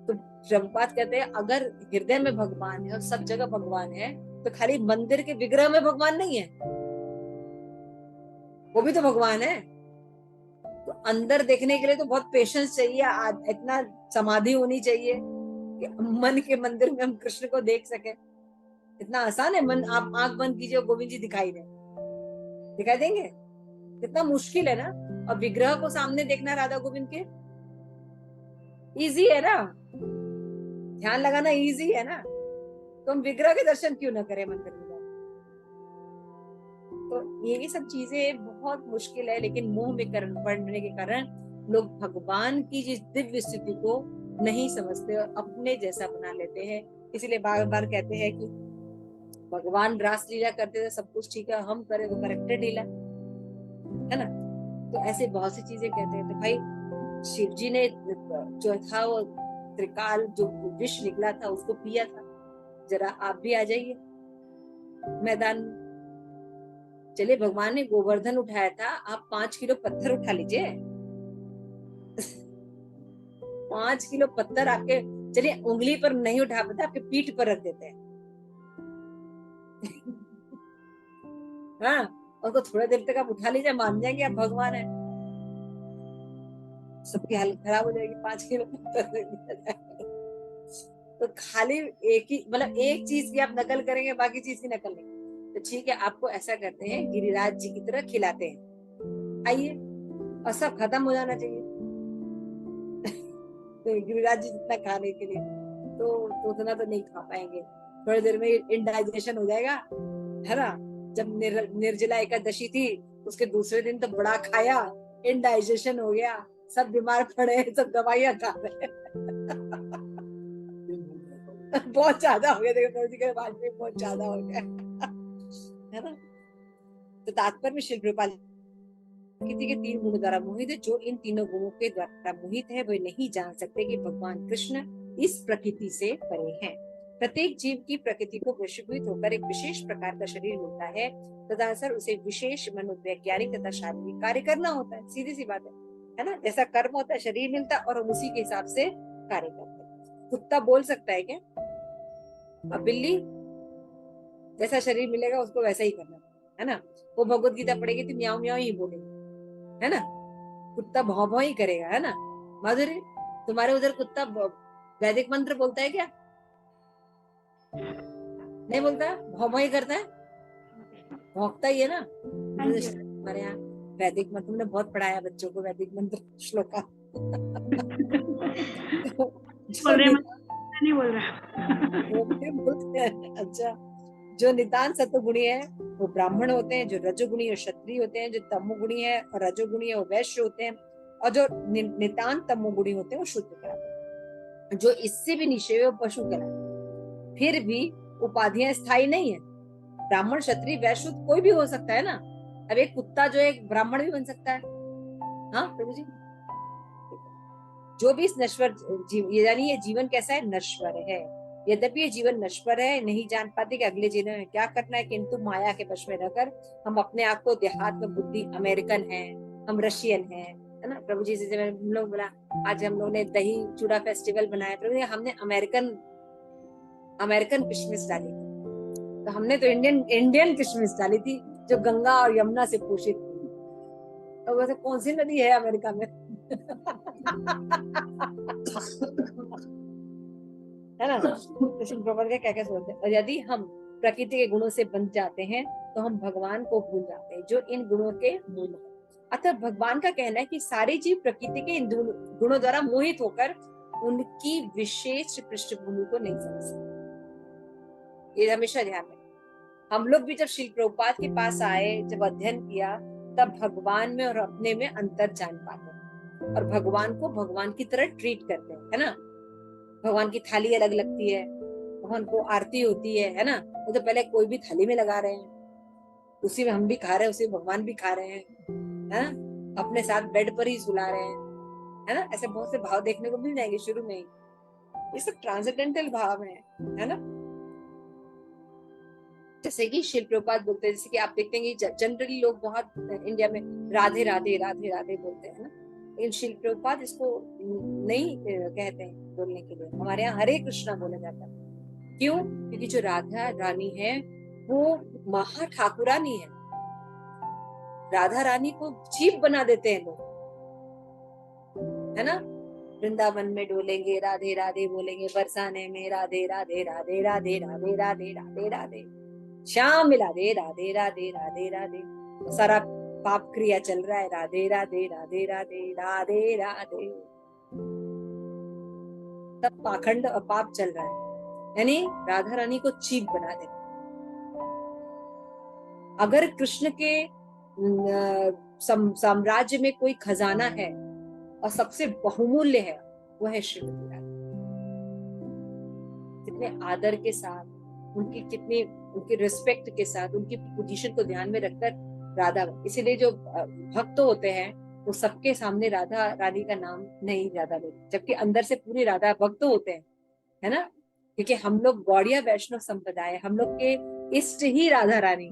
तो प्रभुपाद कहते हैं अगर हृदय में भगवान है और सब जगह भगवान है तो खाली मंदिर के विग्रह में भगवान नहीं है, वो भी तो भगवान है। तो अंदर देखने के लिए तो बहुत पेशेंस चाहिए, इतना समाधि होनी चाहिए कि मन के मंदिर में हम कृष्ण को देख सके। इतना आसान है? मन, आप आंख बंद कीजिए, गोविंद जी दिखाई देंगे? कितना मुश्किल है ना। और विग्रह को सामने देखना राधा गोविंद के इजी है ना, ध्यान लगाना इजी है ना, तो हम विग्रह के दर्शन क्यों ना करें मंदिर में? तो ये सब चीजें बहुत मुश्किल है, लेकिन मोह में पड़ने के कारण लोग भगवान की जिस दिव्य स्थिति को नहीं समझते और अपने जैसा बना लेते हैं। इसीलिए बार बार कहते हैं कि भगवान रास लीला करते थे, सब कुछ ठीक है, हम करें तो करेक्टेड लीला, है ना। तो ऐसे बहुत सी चीजें कहते हैं। तो भाई शिव जी ने जो था वो त्रिकाल जो विष निकला था उसको पिया था। जरा आप भी आ जाइए मैदान में। चलिए, भगवान ने गोवर्धन उठाया था, आप 5 किलो पत्थर उठा लीजिए। 5 किलो पत्थर आपके, चलिए उंगली पर नहीं उठा पाते, आपके पीठ पर रख देते हैं। हाँ, और को थोड़ा देर तक आप उठा लीजिए, मान जाएंगे आप भगवान है। सबकी हालत खराब हो जाएगी। 5 किलो पत्थर तो खाली एक ही, मतलब एक चीज की आप नकल करेंगे, बाकी चीज की नकल नहीं। तो ठीक है, आपको ऐसा करते हैं, गिरिराज जी की तरह खिलाते हैं, आइए, और सब खत्म हो जाना चाहिए। तो गिरिराज जी जितना खाने के लिए तो उतना तो नहीं खा पाएंगे, थोड़ी देर में इनडाइजेशन हो जाएगा, है ना। जब निर्जला एकादशी थी उसके दूसरे दिन तो बड़ा खाया, इनडाइजेशन हो गया, सब बीमार पड़े, सब दवाइयां खा रहे। बहुत ज्यादा हो गया, देखो वाजपेयी बहुत ज्यादा हो गया, है ना। तो तात्पर्य में श्री कृपाल प्रकृति के 3 गुणों द्वारा मोहित है। जो इन तीनों गुणों के द्वारा मोहित है वे नहीं जान सकते कि भगवान कृष्ण इस प्रकृति से परे हैं। प्रत्येक जीव की प्रकृति को वशीभूत होकर एक विशेष प्रकार का शरीर मिलता है, तदनुसार उसे विशेष मनोवैज्ञानिक तथा शारीरिक कार्य करना होता है। सीधी सी बात है ना। जैसा कर्म होता है, शरीर मिलता है और हम उसी के हिसाब से कार्य करते हैं। कुत्ता बोल सकता है क्या? अब बिल्ली जैसा शरीर मिलेगा उसको वैसा ही करना है ना। वो भगवत गीता पढ़ेगी तो म्याऊ म्याऊ ही बोलेगी, है ना। कुत्ता भौं भौं ही करेगा, है ना। माधुरी, तुम्हारे उधर कुत्ता वैदिक मंत्र बोलता है क्या? नहीं बोलता, भौं भौं ही करता है, भौंकता ही है ना। हमारे यहाँ वैदिक मंत्र, तुमने बहुत पढ़ाया बच्चों को वैदिक मंत्र श्लोका। नहीं बोल रहा। अच्छा, जो नितान सत्वगुणी है वो ब्राह्मण होते हैं, जो रजोगुणी और क्षत्रिय होते हैं, जो तमोगुणी है और रजोगुणी है वो वैश्य होते हैं, और जो नितान तमोगुणी होते हैं वो शुद्ध कहलाते हैं। जो इससे भी नीचे वो पशु कहलाते हैं। फिर भी उपाधियां स्थायी नहीं है। ब्राह्मण, क्षत्रिय, वैश्य कोई भी हो सकता है ना। अब एक कुत्ता जो एक ब्राह्मण भी बन सकता है। हाँ प्रभु जी, जो भी इस नश्वर यानी ये जीवन कैसा है, नश्वर है। यद्यपि ये जीवन नश्वर है, नहीं जान पाते कि अगले जीवन में क्या करना है, किंतु माया के वश में रहकर हम अपने आप को देहात्म बुद्धि, अमेरिकन है, हम रशियन है ना। प्रभु जी से हम लोग बोला, आज हम लोग ने दही चूड़ा फेस्टिवल बनाया, प्रभु जी हमने अमेरिकन किशमिश डाली थी, तो हमने तो इंडियन किशमिश डाली थी जो गंगा और यमुना से पोषित थी। तो वैसे कौन सी नदी है अमेरिका में? है ना। तो श्री प्रभुपाद का क्या क्या सोचते हैं, और यदि हम प्रकृति के गुणों से बंध जाते हैं तो हम भगवान को भूल जाते हैं जो इन गुणों के मूल है। अतः भगवान का कहना है कि सारे जीव प्रकृति के इन गुणों द्वारा मोहित होकर उनकी विशेष पृष्ठभूमि को नहीं समझ सकते। ये हमेशा ध्यान रखें। हम लोग भी जब श्री प्रभुपाद के पास आए, जब अध्ययन किया, तब भगवान में और अपने में अंतर जान पाते हैं और भगवान को भगवान की तरह ट्रीट करते हैं, है ना। भगवान की थाली अलग लगती है, भगवान को आरती होती है ना। वो तो पहले कोई भी थाली में लगा रहे हैं, उसी में हम भी खा रहे हैं, उसी में भगवान भी खा रहे हैं, है ना। अपने साथ बेड पर ही सुला रहे हैं, है ना। ऐसे बहुत से भाव देखने को मिल जाएंगे शुरू में ही। ये सब ट्रांसेंडेंटल भाव है ना। जैसे कि शिल प्रभुपाद बोलते हैं, जैसे कि आप देखते हैं कि जनरली लोग बहुत इंडिया में राधे राधे राधे राधे बोलते हैं ना, लेकिन शिल प्रभुपाद इसको नहीं कहते हैं बोलने के लिए। हमारे यहाँ हरे कृष्णा बोला जाता है। क्यों? क्योंकि जो राधा रानी है वो महा ठाकुरानी है। राधा रानी को चीप बना देते हैं लोग, है ना। वृंदावन में डोलेंगे, राधे राधे बोलेंगे, बरसाने में राधे राधे राधे राधे राधे राधे राधे राधे, श्याम मिला दे राधे राधे राधे राधे, सारा पाप क्रिया चल रहा है, राधे राधे राधे राधे राधे राधे, तब पाखंड और पाप चल रहा है। यानी राधा रानी को चीप बना दे। अगर कृष्ण के साम्राज्य में कोई खजाना है और सबसे बहुमूल्य है, वो है श्रीमती राधा। कितने आदर के साथ, उनकी रिस्पेक्ट के साथ, उनकी पोजीशन को ध्यान में रखकर राधा। इसीलिए जो भक्त होते हैं वो सबके सामने राधा रानी का नाम नहीं ज्यादा लेते, जबकि अंदर से पूरी राधा भक्त होते हैं, है ना। क्योंकि हम लोग गौड़िया वैष्णव संप्रदाय, हम लोग के इष्ट ही राधा रानी,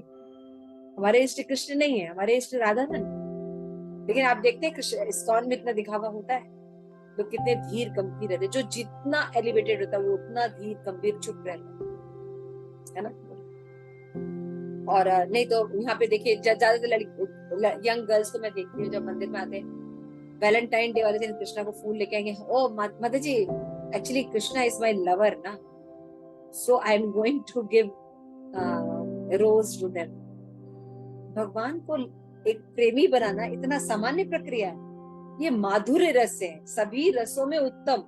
हमारे इष्ट कृष्ण नहीं है, हमारे इष्ट राधा रानी। लेकिन आप देखते हैं कृष्ण इस्कॉन में इतना दिखावा होता है, तो कितने धीर गंभीर रहते, जो जितना एलिवेटेड होता है वो उतना धीर गंभीर चुप रहता है ना। और नहीं तो यहाँ पे देखिए ज्यादातर यंग गर्ल्स को मैं देखती हूँ जब मंदिर में आते हैं, वैलेंटाइन डे वाले दिन कृष्णा को फूल लेके आएंगे। ओ माता जी, actually Krishna is my lover ना, so I am going to give rose to them. भगवान को एक प्रेमी बनाना इतना सामान्य प्रक्रिया है। ये माधुर्य रस है, सभी रसों में उत्तम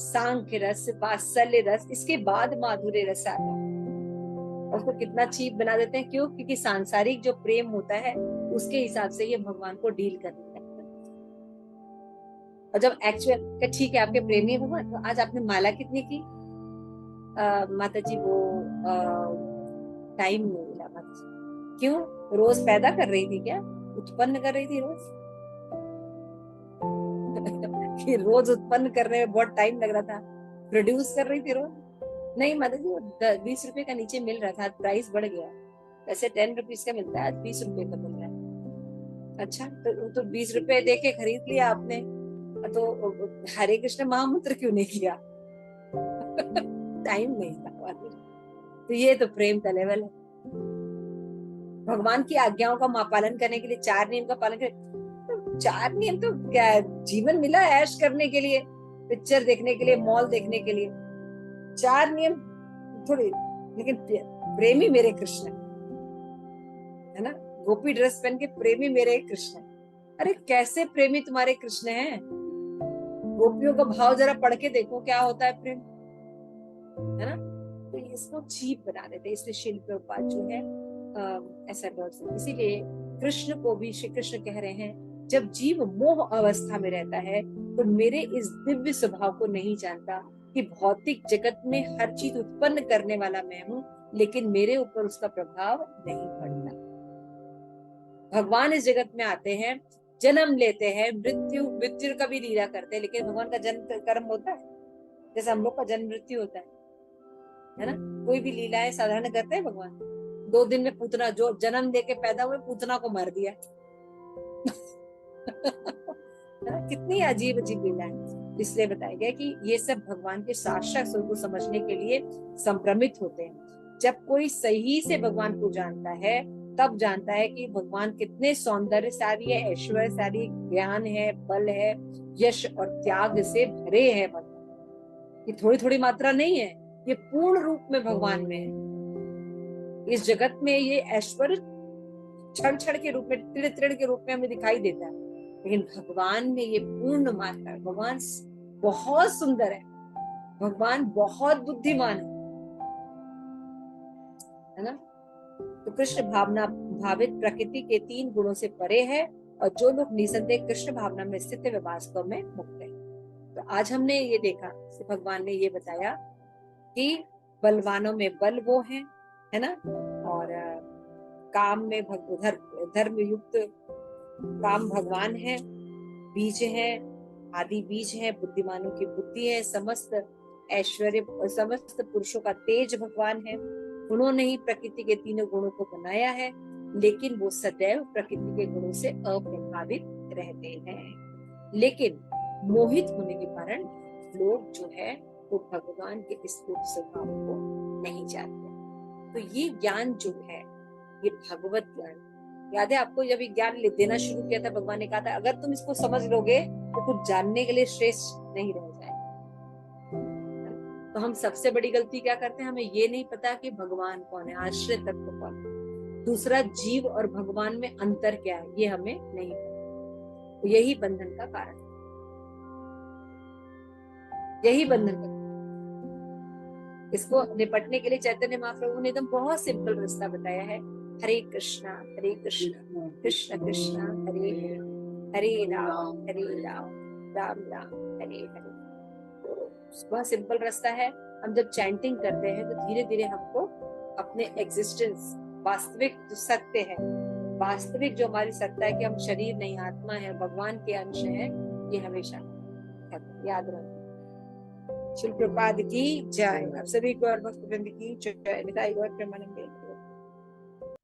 सांख्य रस, वात्सल्य रस, इसके बाद माधुर्य रस आता है। उसको कितना चीप बना देते हैं। क्यों? क्योंकि सांसारिक जो प्रेम होता है उसके हिसाब से ये भगवान को डील कर देता है। और जब एक्चुअल ठीक है आपके प्रेमी है भगवान, तो आज आपने माला कितनी की? माता जी वो टाइम नहीं मिला माता जी। क्यों? रोज पैदा कर रही थी क्या? उत्पन्न कर रही थी रोज? कि रोज उत्पन्न करने में बहुत टाइम लग रहा था, प्रोड्यूस कर रही थी रोज? नहीं माता जी, वो 20 रुपए का नीचे मिल रहा था, प्राइस बढ़ गया। वैसे 10 रुपीज का मिलता है, आज 20 रुपए का मिल रहा है। अच्छा, तो 20 रुपए दे के खरीद लिया आपने, तो हरे कृष्ण महामंत्र क्यों नहीं किया? टाइम नहीं था। तो ये तो प्रेम का लेवल है। भगवान की आज्ञाओं का पालन करने के लिए 4 नियम का पालन करें। 4 नियम तो क्या, जीवन मिला ऐश करने के लिए, पिक्चर देखने के लिए, मॉल देखने के लिए 4 नियम थोड़ी। लेकिन प्रेमी मेरे कृष्ण है ना, गोपी ड्रेस पहन के प्रेमी मेरे कृष्ण। अरे कैसे प्रेमी तुम्हारे कृष्ण हैं? गोपियों का भाव जरा पढ़ के देखो, क्या होता है प्रेम, है ना। तो इसको चीप बना देते, इसलिए शिल प्रभुपाद जो है ऐसा डर। इसीलिए कृष्ण को भी श्री कृष्ण कह रहे हैं, जब जीव मोह अवस्था में रहता है तो मेरे इस दिव्य स्वभाव को नहीं जानता कि भौतिक जगत में हर चीज उत्पन्न करने वाला मैं हूँ, लेकिन मेरे ऊपर उसका प्रभाव नहीं पड़ता। भगवान इस जगत में आते हैं जन्म लेते हैं, मृत्यु का भी लीला करते हैं, लेकिन भगवान का जन्म कर्म होता है जैसे हम लोग का जन्म मृत्यु होता है ना। कोई भी लीलाएं साधारण करते हैं भगवान। 2 दिन में पूतना जो जन्म लेके पैदा हुए, पूतना को मार दिया। कितनी अजीब अजीब लीला है। इसलिए बताया गया कि ये सब भगवान के साक्षात स्वरूप को समझने के लिए संभ्रमित होते हैं। जब कोई सही से भगवान को जानता है तब जानता है कि भगवान कितने सौंदर्यशाली है, ऐश्वर्यशाली, ज्ञान है, बल है, यश और त्याग से भरे हैं भगवान। ये थोड़ी थोड़ी मात्रा नहीं है, ये पूर्ण रूप में भगवान में है। इस जगत में ये ऐश्वर्य क्षण क्षण के रूप में, तिड़ तिड़ के रूप में हमें दिखाई देता है, लेकिन भगवान में ये पूर्ण मात्रा है। भगवान बहुत सुंदर है, भगवान बहुत बुद्धिमान है ना। तो कृष्ण भावना भावित प्रकृति के 3 गुणों से परे है, और जो लोग निसंदेह कृष्ण भावना में स्थित है वे वास्तव में मुक्त है। तो आज हमने ये देखा, भगवान ने ये बताया कि बलवानों में बल वो है ना, और काम में धर्म युक्त काम भगवान है, बीज है, आदि बीज है, बुद्धिमानों की बुद्धि है, समस्त ऐश्वर्य, समस्त पुरुषों का तेज भगवान है। उन्होंने ही प्रकृति के 3 गुणों को बनाया है, लेकिन वो सदैव प्रकृति के गुणों से अप्रभावित रहते हैं। लेकिन मोहित होने के कारण लोग जो है वो भगवान के इस रूप स्वभाव को नहीं जानते। तो ये ज्ञान जो है, ये भगवत ज्ञान, याद है आपको जब ये ज्ञान देना शुरू किया था, भगवान ने कहा था अगर तुम इसको समझ लोगे तो कुछ जानने के लिए श्रेष्ठ नहीं रह जाए। तो हम सबसे बड़ी गलती क्या करते हैं, हमें ये नहीं पता कि भगवान कौन है, आश्रय तत्व कौन है, दूसरा जीव और भगवान में अंतर क्या है, ये हमें नहीं पता। तो यही बंधन का कारण, यही बंधन का। इसको निपटने के लिए चैतन्य महाप्रभु ने एकदम बहुत सिंपल रास्ता बताया है। हरे कृष्णा कृष्ण कृष्ण हरे हरे, हरे राम राम राम हरे हरे। तो बहुत सिंपल रास्ता है। हम जब चैंटिंग करते हैं तो धीरे धीरे हमको अपने एग्जिस्टेंस, वास्तविक जो सत्य है, वास्तविक जो हमारी सत्ता है कि हम शरीर नहीं आत्मा है, भगवान के अंश है, ये हमेशा याद रखना। शिल प्रपाद की जय। आप सभी को और भक्त वृंद की जय। निताई गौर प्रेमानंद।